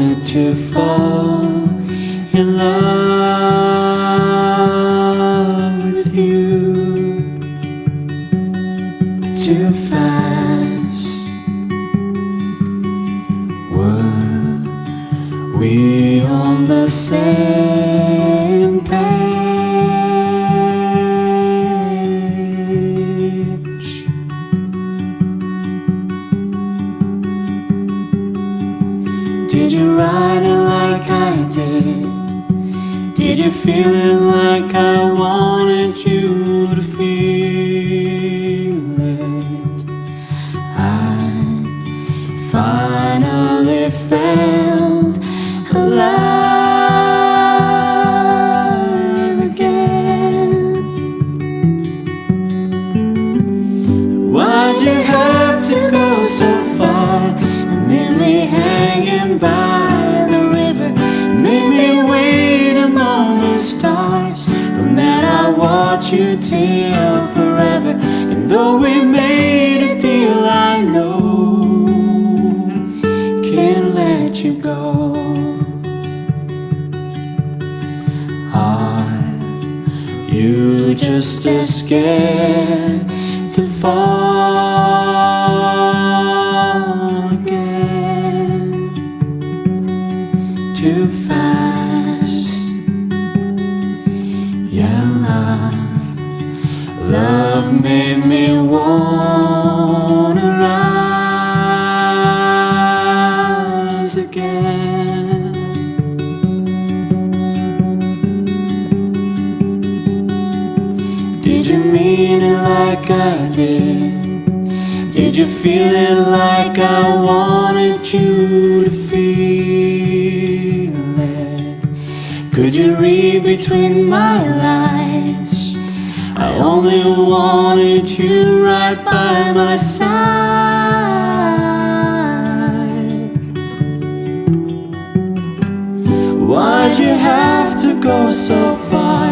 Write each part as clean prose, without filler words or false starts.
wanted to fall in love with you too fast. Were we on the same page? Did you write it like I did? Did you feel it like I wanted you to feel it? I finally felt alive again. Why'd you have to go so far and leave me hanging by the river? Made me wait among the stars. From that I'll watch you till forever. And though we made a deal, I know can't let you go. Are you just as scared to fall again too fast? Yeah, love made me wanna rise again. Did you mean it like I did? Did you feel it like I wanted you to feel it? Could you read between my lines? I only wanted you right by my side. Why'd you have to go so far?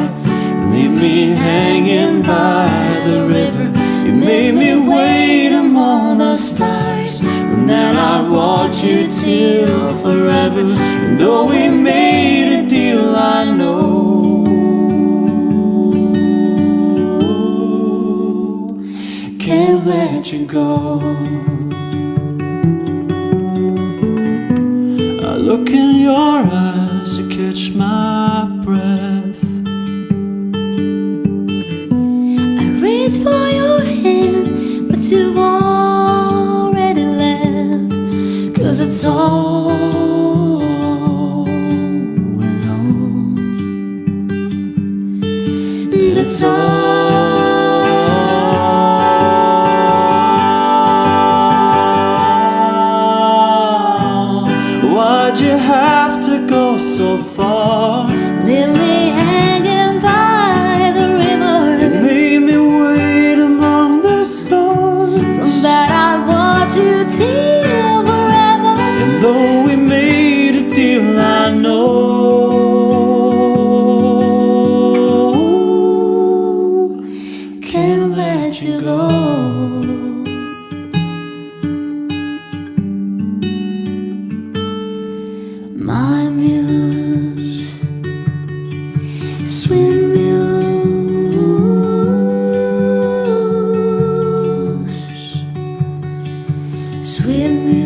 Leave me hanging by the river. You made me wait among the stars. From that I'll watch you till forever. And though we made a deal, I know can't let you go. I look in your eyes to catch my breath. I reach for your hand, but you've already left. 'Cause it's all we know, and it's all. Why'd you have to go so far? Leave me hanging by the river. You made me wait among the stars. From that I'll watch you till forever. And though we made a deal, I know can't let you go. My muse, sweet muse, sweet muse.